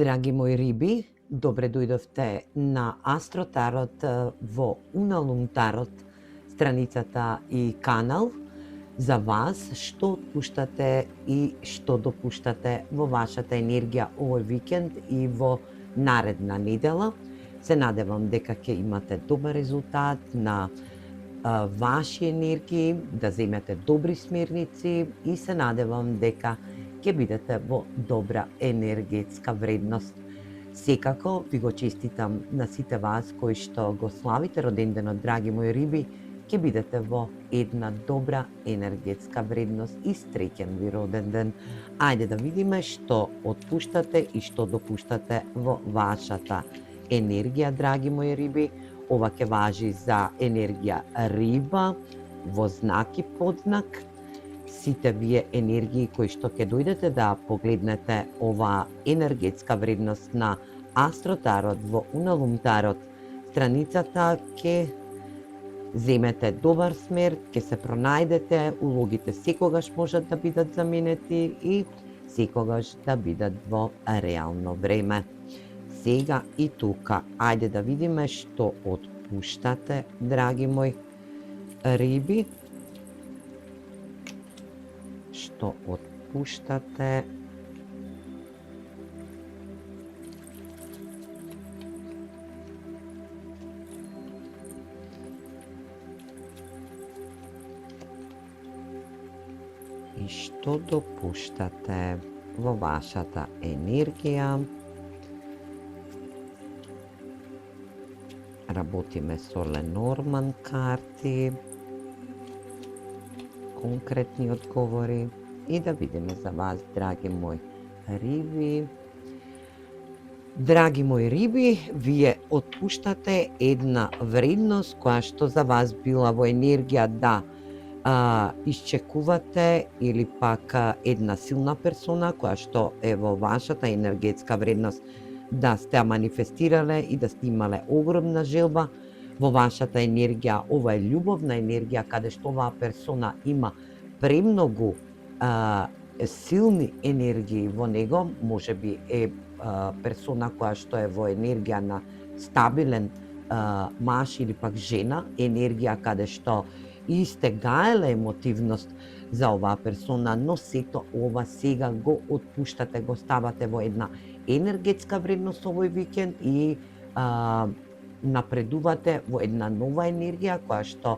Драги мои риби, добре дојдовте на Астротарот во Уналум Тарот, страницата и канал за вас, што отпуштате и што допуштате во вашата енергија овој викенд и во наредна недела. Се надевам дека ќе имате добар резултат на ваши енергии, да земете добри смерници и се надевам дека ќе бидете во добра енергетска вредност. Секако ви го честитам на сите вас кои што го славите роденденот, драги мои риби, ќе бидете во една добра енергетска вредност и среќен ви роден ден. Ајде да видиме што отпуштате и што допуштате во вашата енергија, драги мои риби. Ова ќе важи за енергија риба, во знак и подзнак. Сите вие енергии кои што ќе дојдете да погледнете ова енергетска вредност на Астротарот во Уналум Тарот, страницата, ќе земете добар смер, ќе се пронајдете, улогите секогаш можат да бидат заменети и секогаш да бидат во реално време. Сега и тука, ајде да видиме што отпуштате, драги мои риби. Што отпуштате. И што допуштате во вашата енергија. Работиме со Ленорман карти, конкретни одговори и да видиме за вас, драги мои риби. Драги мои риби, вие отпуштате една вредност која што за вас била во енергија да исчекувате или пак една силна персона која што е во вашата енергетска вредност да сте ја манифестирале и да сте имале огромна желба во вашата енергија. Ова е љубовна енергија каде што оваа персона има премногу силни енергии во него, може би е персона која што е во енергија на стабилен маж или пак жена, енергија каде што и сте гаеле емотивност за оваа персона, но сето ова сега го отпуштате, го ставате во една енергетска вредност овој викенд и напредувате во една нова енергија која што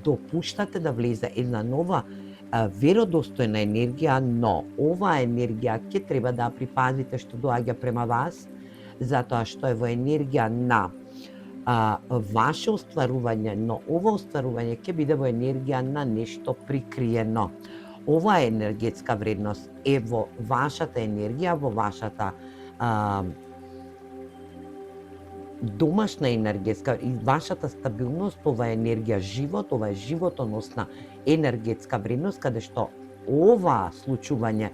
допуштате да влезе една нова веродостојна енергија, но оваа енергија ќе треба да припазите што доаѓа према вас, затоа што е во енергија на ваше остварување, но ова остварување ќе биде во енергија на нешто прикриено. Оваа енергетска вредност е во вашата енергија, во вашата домашна енергетска и вашата стабилност, ова е енергија живот, ова е животоносна енергетска вредност, каде што ова случување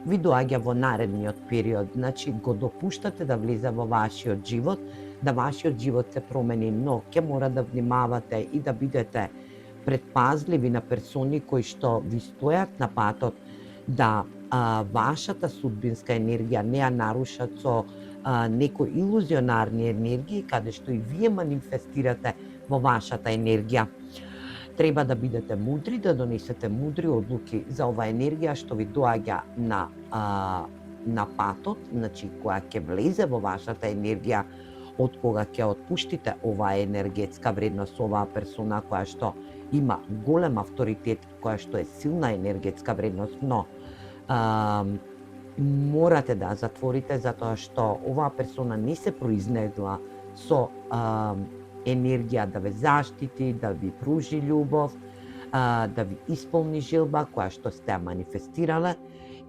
ви доаѓа во наредниот период, значи го допуштате да влезе во вашиот живот, да вашиот живот се промени, но ќе мора да внимавате и да бидете предпазливи на персони кои што ви стојат на патот, да вашата судбинска енергија не ја нарушат со некои илузионарни енергии, каде што и вие манифестирате во вашата енергија. Треба да бидете мудри, да донесете мудри одлуки за оваа енергија што ви доаѓа на патот, значи која ќе влезе во вашата енергија, од кога ќе отпуштите оваа енергетска вредност, оваа персона која што има голем авторитет, која што е силна енергетска вредност, но морате да затворите затоа што оваа персона не се произнесла со енергија да ве заштити, да ви пружи љубов, да ви исполни желба која што сте манифестирале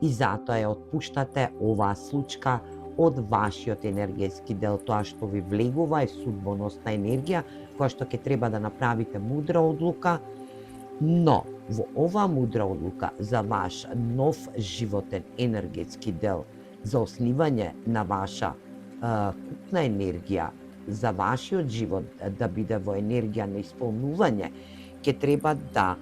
и затоа ја отпуштате оваа случка од вашиот енергетски дел. Тоа што ви влегува е судбоносна енергија која што ќе треба да направите мудра одлука, но во оваа мудра одлука за ваш нов животен енергетски дел, за оснивање на ваша купна енергија, за вашиот живот да биде во енергија на исполнување, ќе треба да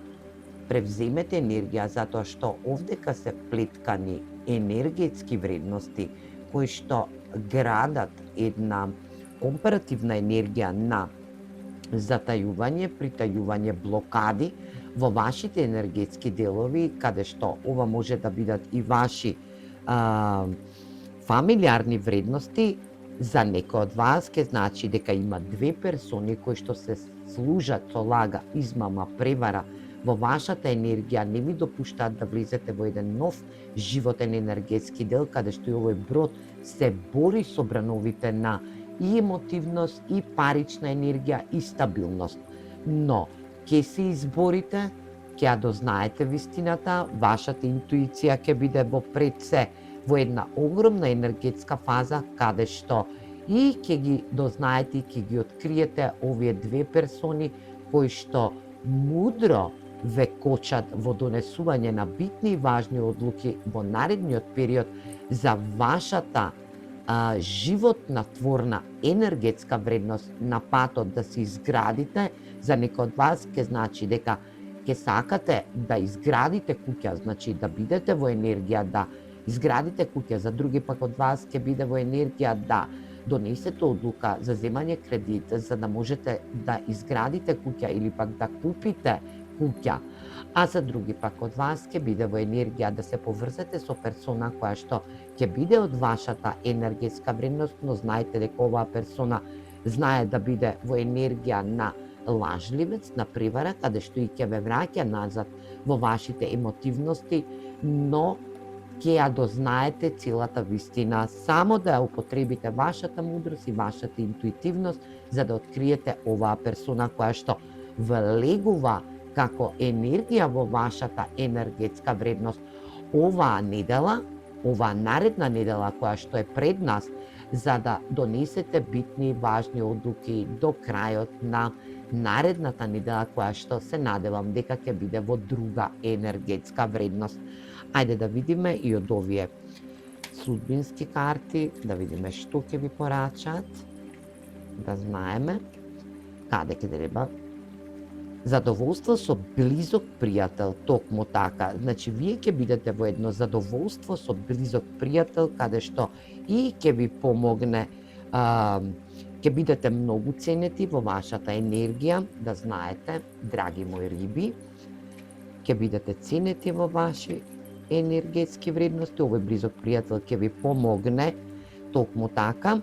превземете енергија, затоа што овдека се плеткани енергетски вредности кои што градат една компаративна енергија на затајување, притајување, блокади во вашите енергетски делови, каде што ова може да бидат и ваши фамилиарни вредности. За некој од вас ке значи дека има две персони кои што се служат со лага, измама, превара во вашата енергија, не ви допуштаат да влезете во еден нов животен енергетски дел, каде што и овој брод се бори со брановите на и емотивност, и парична енергија, и стабилност. Но, ке се изборите, ќе ја дознаете вистината, вашата интуиција ќе биде во пред се, во една огромна енергетска фаза, каде што и ќе ги дознаете и ќе ги откриете овие две персони кои што мудро ве кочат во донесување на битни и важни одлуки во наредниот период за вашата животнатворна енергетска вредност на патот да се изградите. За некој од вас ќе значи дека ќе сакате да изградите куќа, значи да бидете во енергија да изградите куќа. За други пак од вас ќе биде во енергија да донесете одлука за земање кредит, за да можете да изградите куќа или пак да купите куќа. А за други пак од вас ќе биде во енергија да се поврзете со персона која што ќе биде од вашата енергетска вредност, но знаете дека оваа персона знае да биде во енергија на лажливец, на превара, каде што и ќе ве враќа назад во вашите емотивности, но ќе ја дознаете целата вистина, само да ја употребите вашата мудрост и вашата интуитивност за да откриете оваа персона која што влегува како енергија во вашата енергетска вредност. Оваа недела, оваа наредна недела која што е пред нас, за да донесете битни и важни одлуки до крајот на наредната недела која што се надевам дека ќе биде во друга енергетска вредност. Ајде да видиме и од овие судбински карти, да видиме што ќе ви порачат, да знаеме каде ќе треба. Задоволство со близок пријател, токму така. Значи, вие ќе бидете во едно задоволство со близок пријател, каде што и ќе ви помогне, ќе бидете многу ценети во вашата енергија, да знаете, драги мои риби, ќе бидете ценети во ваши енергетски вредности, овој близок пријател ќе ви помогне, токму така,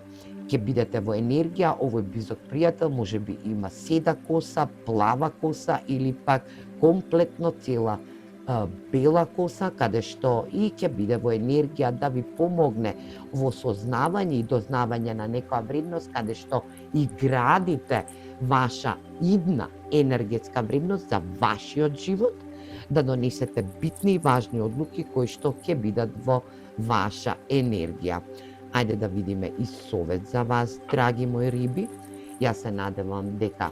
ќе бидете во енергија, овој близок пријател може би има седа коса, плава коса или пак комплетно цела бела коса, каде што и ќе биде во енергија да ви помогне во сознавање и дознавање на некоја вредност, каде што и градите ваша идна енергетска вредност за вашиот живот, да донесете битни и важни одлуки кои што ќе бидат во ваша енергија. Ајде да видиме и совет за вас, драги мои риби. Јас се надевам дека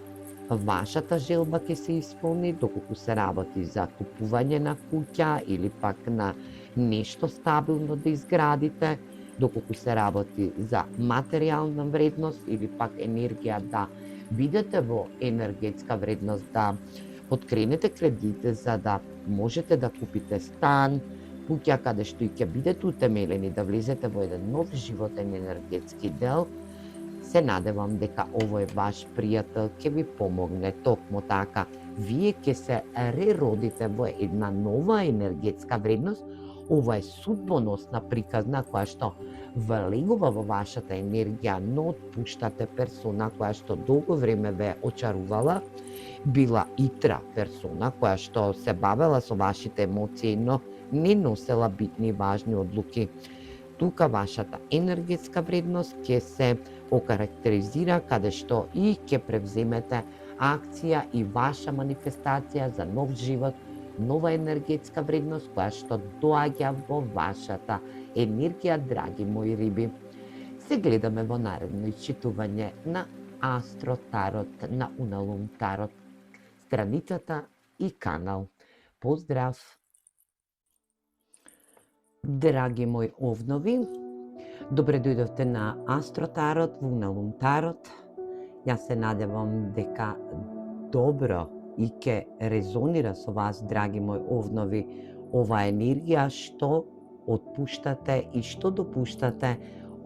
вашата желба ќе се исполни доколку се работи за купување на куќа или пак на нешто стабилно да изградите, доколку се работи за материјална вредност или пак енергија да бидете во енергетска вредност, да подкренете кредите за да можете да купите стан, куќа каде што и ќе бидете утемелени да влезете во еден нов животен енергетски дел. Се надевам дека овој ваш пријател ќе ви помогне токму така. Вие ќе се реродите во една нова енергетска вредност. Ова е судбоносна приказна која што влегува во вашата енергија, но отпуштате персона која што долго време ве очарувала, била итра персона која што се бавела со вашите емоции, но не носела битни и важни одлуки. Тука вашата енергетска вредност ќе се окарактеризира каде што и ќе превземете акција и ваша манифестација за нов живот, нова енергетска вредност која што доаѓа во вашата енергија, драги мои риби. Се гледаме во наредно исчитување на Астро Тарот на Уналум Тарот, страницата и канал. Поздрав! Драги мои овнови, добре дојдовте на Астро Тарот во Уналум Тарот. Јас се надевам дека добро и ќе резонира со вас, драги мои овнови, оваа енергија што отпуштате и што допуштате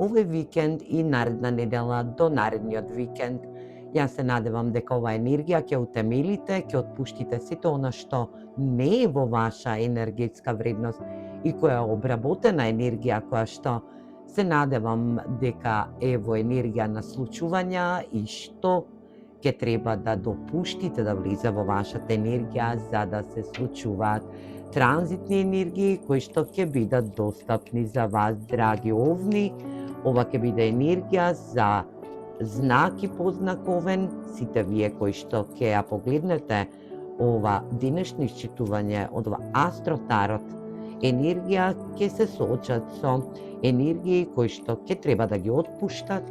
овој викенд и наредна недела до наредниот викенд. Јас се надевам дека оваа енергија ќе утемелите, ќе отпуштите сето она што не е во ваша енергетска вредност и која е обработена енергија, која што се надевам дека е во енергија на случувања и што ќе треба да допуштите да влезе во вашата енергија за да се случуваат транзитни енергии кои што ќе бидат достапни за вас, драги овни. Ова ќе биде енергија за знак и познаковен. Сите вие кои што ќе ја погледнете ова денешно исчитување од ова Астротарот, енергија ќе се соочат со енергии кои што ќе треба да ги отпуштат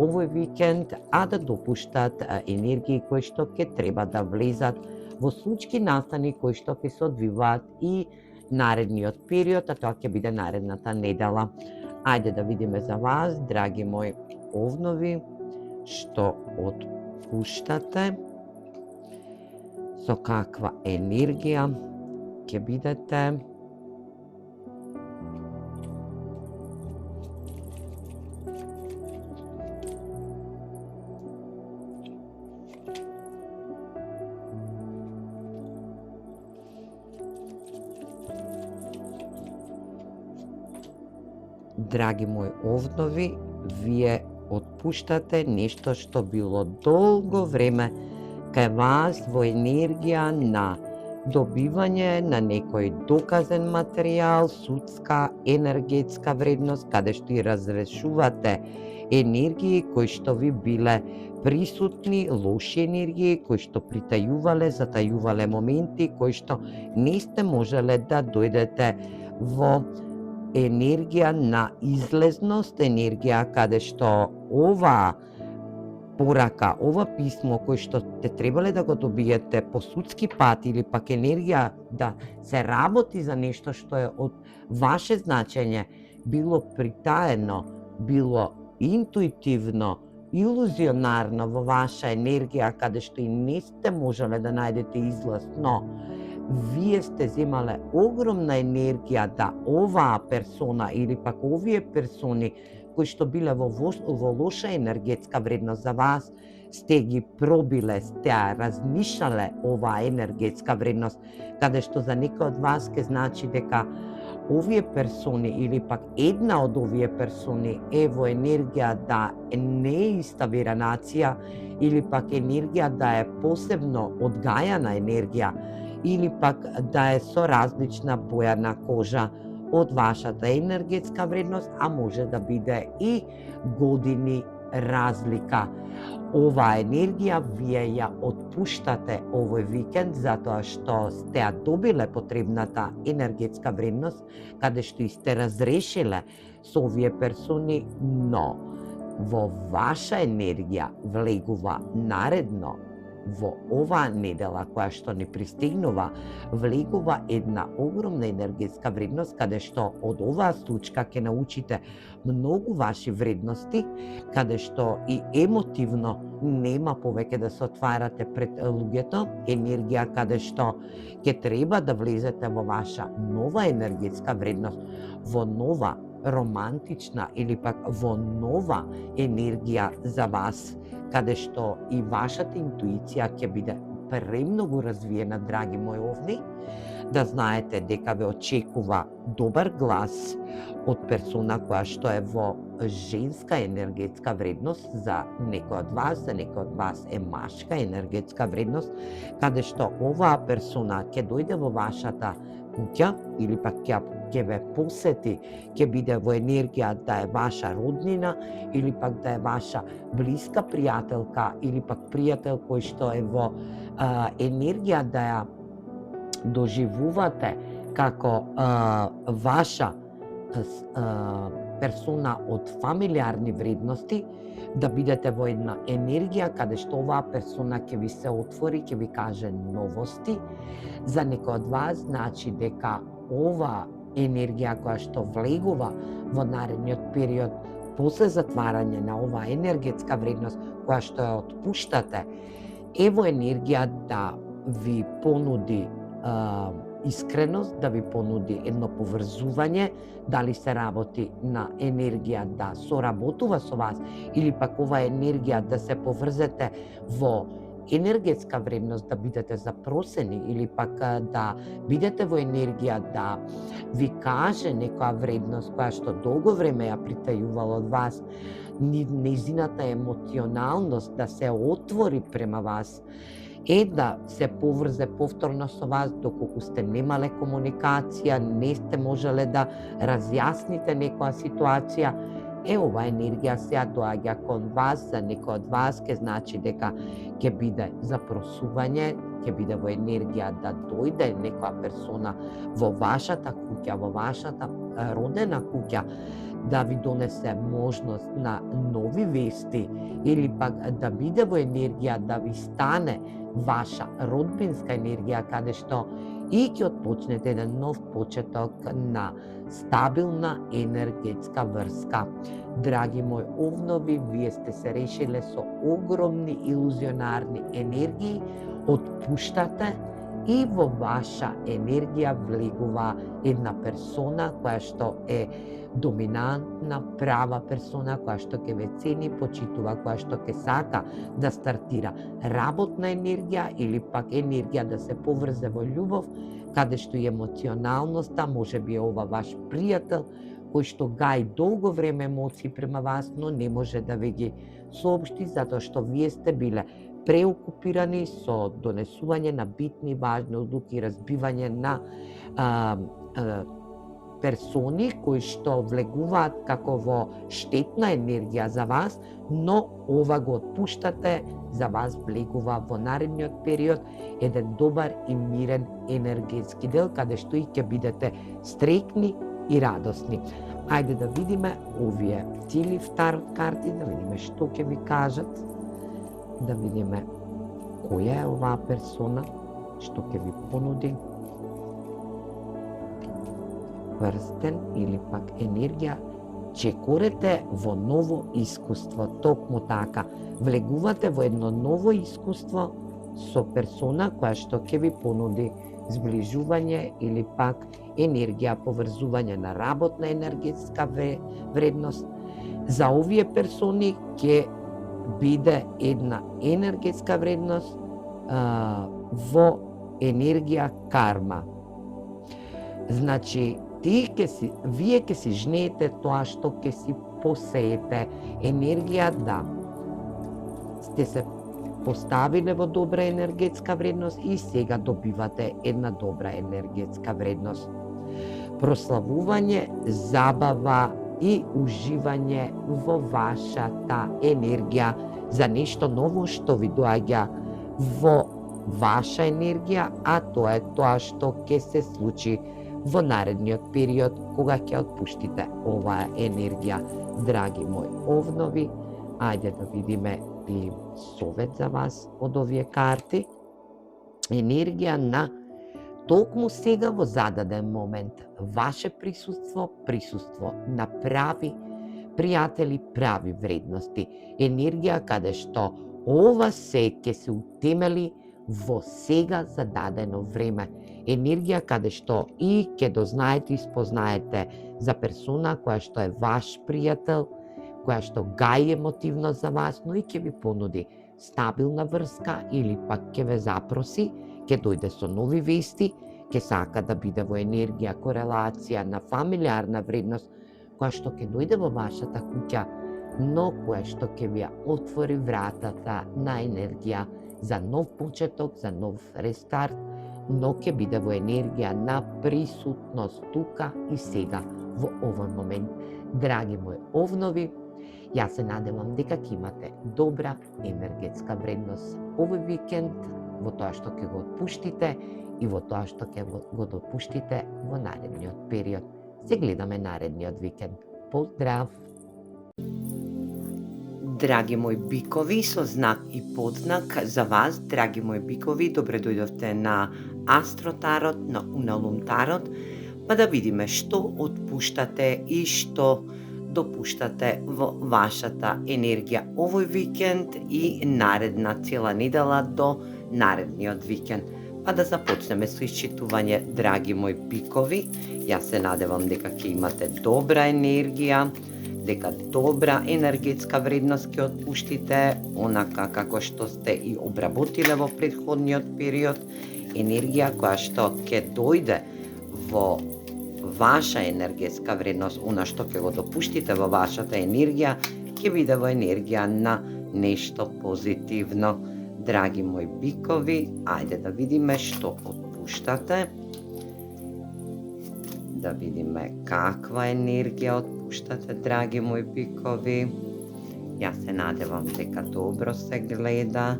овој викенд, а да допуштат енергии кои што ќе треба да влезат во случки настани кои што ќе се одвиваат и наредниот период, а тоа ќе биде наредната недела. Ајде да видиме за вас, драги мои овнови, што отпуштате, со каква енергија ќе бидете. Драги мои овнови, вие отпуштате нешто што било долго време кај вас во енергија на добивање на некој доказен материјал, судска, енергетска вредност, каде што и разрешувате енергии кои што ви биле присутни, лоши енергии кои што притајувале, затајувале моменти кои што не сте можеле да дојдете во енергија на излезност, енергија каде што ова порака, ова писмо кој што те требале да го добиете по судски пат или пак енергија да се работи за нешто што е од ваше значење, било притаено, било интуитивно, илузионарно во ваша енергија каде што и не сте можеле да најдете излаз, но вие сте земале огромна енергија да оваа персона или пак овие персони кои што биле во лоша енергетска вредност за вас, сте ги пробиле, сте ја размишале оваа енергетска вредност, каде што за некој од вас ке значи дека овие персони или пак една од овие персони е во енергија да не е иста веранација или пак енергија да е посебно одгајана енергија, или пак да е со различна боја на кожа од вашата енергетска вредност, а може да биде и години разлика. Оваа енергија вие ја отпуштате овој викенд затоа што сте ја добиле потребната енергетска вредност, каде што и сте разрешиле со овие персони, но во ваша енергија влегува наредно во оваа недела која што ни пристигнува, влегува една огромна енергетска вредност каде што од оваа случка ќе научите многу ваши вредности, каде што и емотивно нема повеќе да се отварате пред луѓето, енергија каде што ќе треба да влезете во ваша нова енергетска вредност, во нова романтична или пак во нова енергија за вас, каде што и вашата интуиција ќе биде премногу развиена, драги мои овни, да знаете дека ве очекува добар глас од персона која што е во женска енергетска вредност за некој од вас, за некој од вас е машка енергетска вредност, каде што оваа персона ќе дојде во вашата куќа или пак ќе ве посети, ќе биде во енергија да е ваша роднина или пак да е ваша блиска пријателка или пак пријател кој што е во енергија да ја доживувате како ваша персона од фамилиарни вредности, да бидете во една енергија каде што оваа персона ќе ви се отвори, ќе ви каже новости. За некој од вас значи дека оваа енергија која што влегува во наредниот период после затварање на оваа енергетска вредност која што ја отпуштате, е во енергија да ви понуди искреност, да ви понуди едно поврзување, дали се работи на енергија да соработува со вас или пак ова енергија да се поврзете во енергетска вредност, да бидете запросени или пак да бидете во енергија да ви каже некоја вредност која што долго време ја притајувала од вас, нејзината емоционалност да се отвори према вас, да се поврзе повторно со вас доколку сте немале комуникација, не сте можеле да разјасните некоја ситуација, ова енергија сега доаѓа кон вас, за некој од вас ке значи дека ќе биде запросување, ќе биде во енергија да дојде некоја персона во вашата куќа, во вашата родена куќа, да ви донесе можност на нови вести или пак да биде во енергија да ви стане ваша родбинска енергија, каде што и ќе отпочнете еден нов почеток на стабилна енергетска врска. Драги мои овнови, вие сте се решиле со огромни илузионарни енергии, отпуштате и во ваша енергија влегува една персона која што е доминантна, права персона, која што ќе ве цени, почитува, која што ќе сака да стартира работна енергија или пак енергија да се поврзе во љубов, каде што и емоционалноста, може би е ова ваш пријател, кој што гаи долго време емоции према вас, но не може да ви ги соопшти, затоа што вие сте биле преокупирани со донесување на битни, важни одлуки, разбивање на персони кои што влегуваат како во штетна енергија за вас, но ова го отпуштате, за вас влегува во наредниот период еден добар и мирен енергетски дел, каде што и ќе бидете стрекни и радосни. Ајде да видиме овие цели втарот карти, да видиме што ќе ви кажат, да видиме која е оваа персона, што ќе ви понуди. Прстен или пак енергија, чекорете во ново искуство, токму така. Влегувате во едно ново искуство со персона која што ќе ви понуди зближување или пак енергија, поврзување на работна енергетска вредност. За овие персони ќе биде една енергетска вредност во енергија карма. Значи, вие ќе си жнеете тоа што ќе си посеете. Енергија да сте се поставиле во добра енергетска вредност и сега добивате една добра енергетска вредност. Прославување, забава и уживање во вашата енергија за нешто ново што ви доаѓа во ваша енергија, а тоа е тоа што ќе се случи во наредниот период кога ќе отпуштите оваа енергија. Драги мои овнови, ајде да видиме и совет за вас од овие карти. Енергија на токму сега во зададен момент. Ваше присуство на прави пријатели, прави вредности. Енергија каде што ова се ќе се утемели во сега зададено време. Енергија каде што и ќе дознаете и спознаете за персона која што е ваш пријател, која што гаи емотивно за вас, но и ќе ви понуди стабилна врска или пак ќе ве запроси, ќе дојде со нови вести, ќе сака да биде во енергија, корелација на фамилиарна вредност, која што ќе дојде во вашата куќа, но која што ќе ви ја отвори вратата на енергија за нов почеток, за нов рестарт, но ќе биде во енергија на присутност тука и сега во овој момент. Драги мои овнови, јас се надевам дека ќе имате добра енергетска вредност овој викенд, во тоа што ќе го отпуштите и во тоа што ќе го допуштите во наредниот период. Се гледаме наредниот викенд. Поздрав! Драги мои бикови, со знак и подзнак за вас, драги мои бикови, добре дојдовте на Астротарот, на Уналум Тарот, па да видиме што отпуштате и што допуштате во вашата енергија овој викенд и наредна цела недела до наредниот викенд. Па да започнеме со исчитување, драги мои бикови. Јас се надевам дека ќе имате добра енергија, дека добра енергетска вредност ќе отпуштите, онака како што сте и обработиле во претходниот период, енергија која што ќе дојде во ваша енергетска вредност, она што ќе го допуштите во вашата енергија, ќе биде во енергија на нешто позитивно. Драги мои бикови, ајде да видиме што отпуштате. Да видиме каква енергија отпуштате, драги мои бикови. Јас се надевам дека добро се гледа.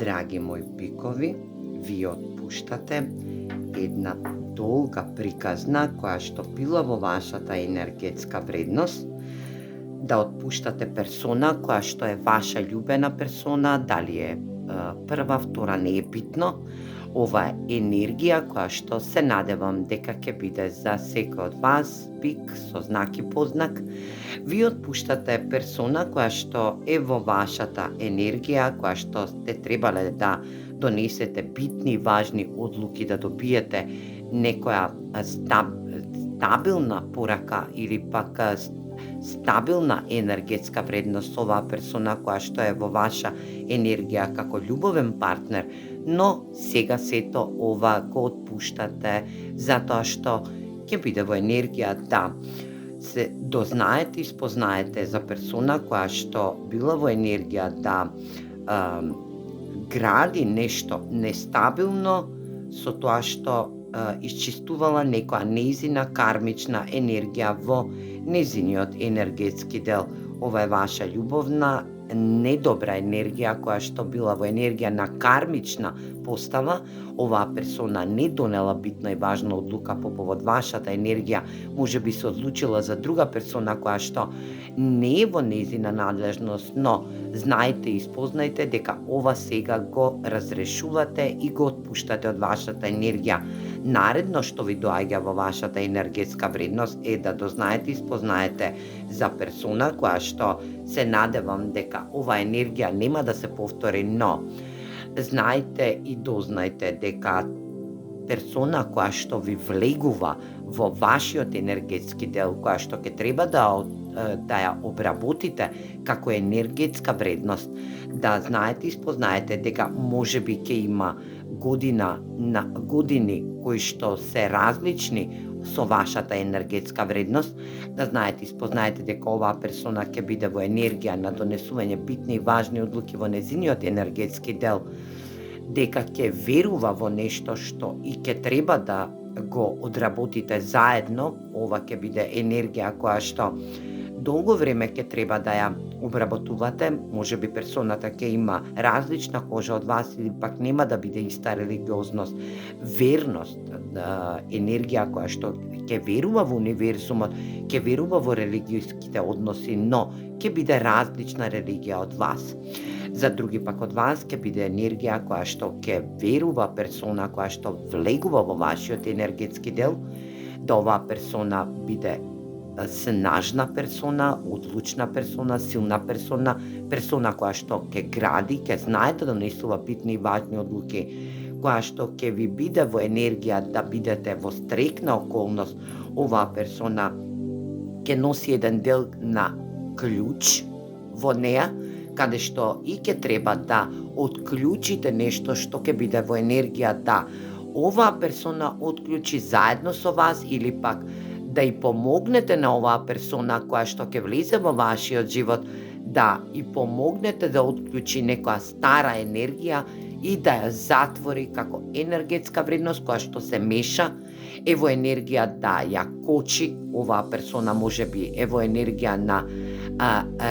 Драги мои бикови, ви отпуштате една долга приказна која што била во вашата енергетска вредност, да отпуштате персона која што е ваша љубена персона, дали е прва, втора, не е битно. Ова е енергија која што се надевам дека ќе биде за секој од вас, бик со знак и познак. Ви отпуштате персона која што е во вашата енергија, која што сте требале да донесете битни и важни одлуки, да добиете некоја стабилна порака или пак стабилна енергетска вредност со оваа персона која што е во ваша енергија како љубовен партнер, но сега сето ова го отпуштате затоа што ќе биде во енергија да се дознаете и спознаете за персона која што била во енергија да гради нешто нестабилно со тоа што исчистувала некоја нејзина кармична енергија во нејзиниот енергетски дел. Ова е ваша љубовна недобра енергија која што била во енергија на кармична постава. Оваа персона не донела битна и важна одлука по повод вашата енергија, може би се одлучила за друга персона која што не е во нејзина надлежност, но знаете и спознаете дека ова сега го разрешувате и го отпуштате од вашата енергија. Наредно што ви доаѓа во вашата енергетска вредност е да дознаете и спознаете за персона која што се надевам дека ова енергија нема да се повтори, но знаете и дознаете дека персона која што ви влегува во вашиот енергетски дел, која што ќе треба да ја обработите како енергетска вредност, да знаете и спознаете дека можеби ќе има години кои што се различни со вашата енергетска вредност, да знаете и спознаете дека оваа персона ќе биде во енергија на донесување битни и важни одлуки во незиниот енергетски дел, дека ќе верува во нешто што и ќе треба да го одработите заедно. Ова ќе биде енергија која што долго време ќе треба да ја обработувате, можеби персоната ќе има различна кожа од вас или пак нема да биде иста религиозност, верност, енергија која што ќе верува во универзумот, ќе верува во религијските односи, но ќе биде различна религија од вас. За други пак од вас ќе биде енергија која што ќе верува персона која што влегува во вашиот енергетски дел, да оваа персона биде снажна персона, одлучна персона, силна персона, персона која што ќе гради, ќе знае да донесува битни и важни одлуки, која што ќе ви биде во енергија да бидете во стрекна околност. Оваа персона ќе носи еден дел на клjuč во неа, каде што и ќе треба да отклучите нешто што ќе биде во енергија да оваа персона отклучи заедно со вас или пак да и помогнете на оваа персона која што ќе влезе во вашиот живот, да и помогнете да отклучи некоја стара енергија и да ја затвори како енергетска вредност која што се меша, е во енергија да ја кочи. Оваа персона можеби е во енергија на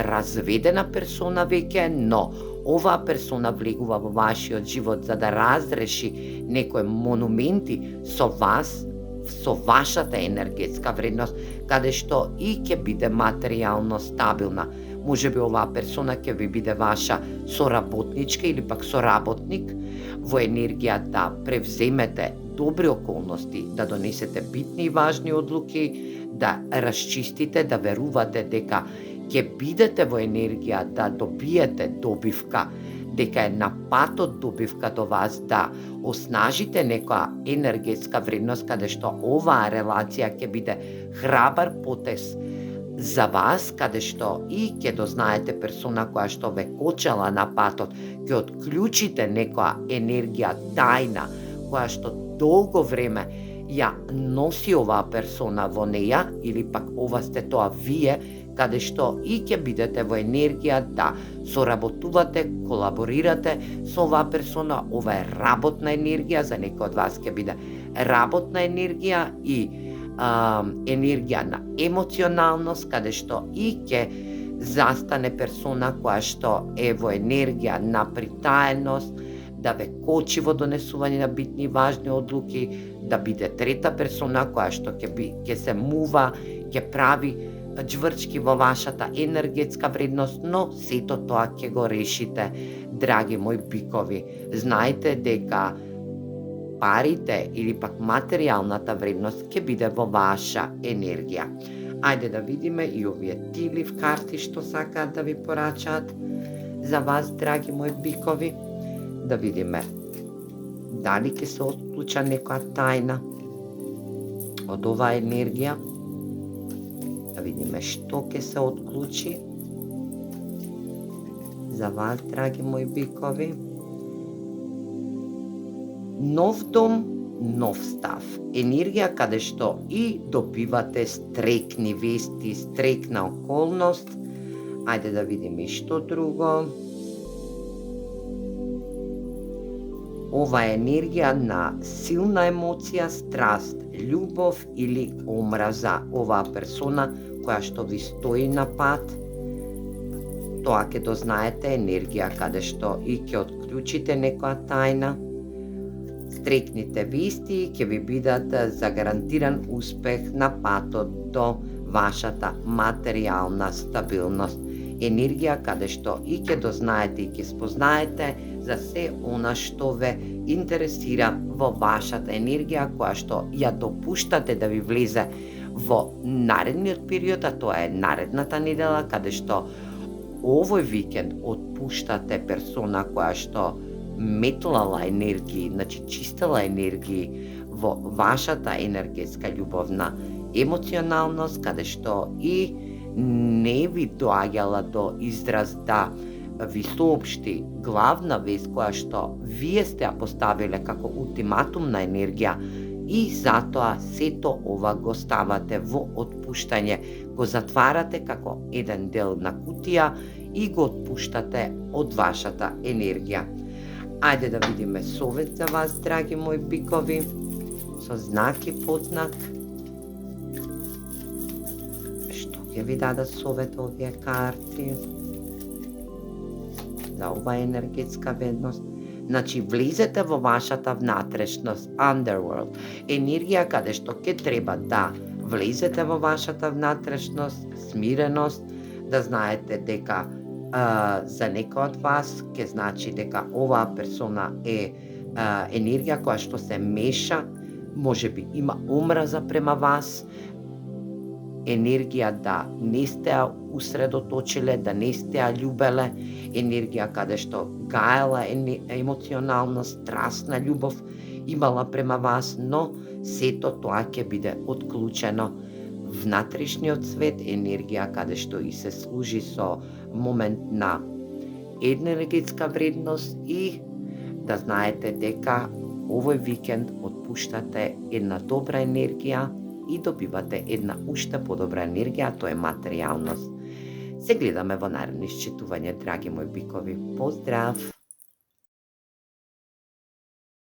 разведена персона веќе, но оваа персона влегува во вашиот живот за да разреши некои монументи со вас, со вашата енергетска вредност, каде што и ќе биде материјално стабилна. Можеби оваа персона ќе ви биде ваша соработничка или пак соработник во енергија да превземете добри околности, да донесете битни и важни одлуки, да расчистите, да верувате дека ќе бидете во енергија да добиете добивка, дека е на патот добивка до вас, да оснажите некоја енергетска вредност, каде што оваа релација ќе биде храбар потез за вас, каде што и ќе дознаете персона која што ве кочела на патот, ќе отклучите некоја енергија тајна, која што долго време ја носи оваа персона во неја, или пак ова сте тоа вие, каде што и ќе бидете во енергија да соработувате, колаборирате со оваа персона. Ова е работна енергија, за некој од вас ќе биде работна енергија и енергија на емоционалност, каде што и ќе застане персона која што е во енергија на притаеност, да ве кочи во донесување на битни и важни одлуки, да биде трета персона која што ќе се мува, ќе прави џврчки во вашата енергетска вредност, но сето тоа ќе го решите, драги мои бикови. Знаете дека парите или пак материјалната вредност ќе биде во ваша енергија. Ајде да видиме и овие тилив карти што сакаат да ви порачаат за вас, драги мои бикови. Да видиме дали ќе се отклуча некоја тајна од оваа енергија. Да видиме што ќе се отклучи за вас, драги мои бикови. Нов дом, нов став. Енергија каде што и добивате стрекни вести, стрекна околност. Ајде да видиме и што друго. Ова е енергија на силна емоција, страст, љубов или омраза. Оваа персона која што ви стои на пат, тоа ќе дознаете, енергија каде што и ќе отклучите некоја тајна. Стрекните вести ќе ви бидат за гарантиран успех на патот до вашата материјална стабилност. Енергија каде што и ќе дознаете и ќе спознаете за се она што ве интересира во вашата енергија, која што ја допуштате да ви влезе во наредниот период, а тоа е наредната недела, каде што овој викенд отпуштате персона која што метлала енергии, значи чистела енергии во вашата енергетска љубовна емоционалност, каде што и не ви доаѓала до израз да ви соопшти главна вест која што вие сте ја поставиле како ултиматумна енергија, и затоа сето ова го ставате во отпуштање, го затварате како еден дел на кутија и го отпуштате од вашата енергија. Ајде да видиме совет за вас, драги мои бикови, со знак и подзнак. Што ќе ви дадат совет овие карти за ова енергетска ведност? Значи, влезете во вашата внатрешност, underworld, енергија каде што ќе треба да влезете во вашата внатрешност, смиреност, да знаете дека за некој од вас ќе значи дека оваа персона е енергија која што се меша, можеби има омраза према вас, енергија да не сте ја усредоточиле, да не сте ја љубеле, енергија каде што гаела емоционална, страстна љубов имала према вас, но сето тоа ќе биде отклучено. Внатрешниот свет, енергија каде што и се служи со момент на енергетска вредност, и да знаете дека овој викенд отпуштате една добра енергија и добивате една уште подобра енергија, тоа е материјалност. Се гледаме во наредно исчитување, драги мои бикови. Поздрав!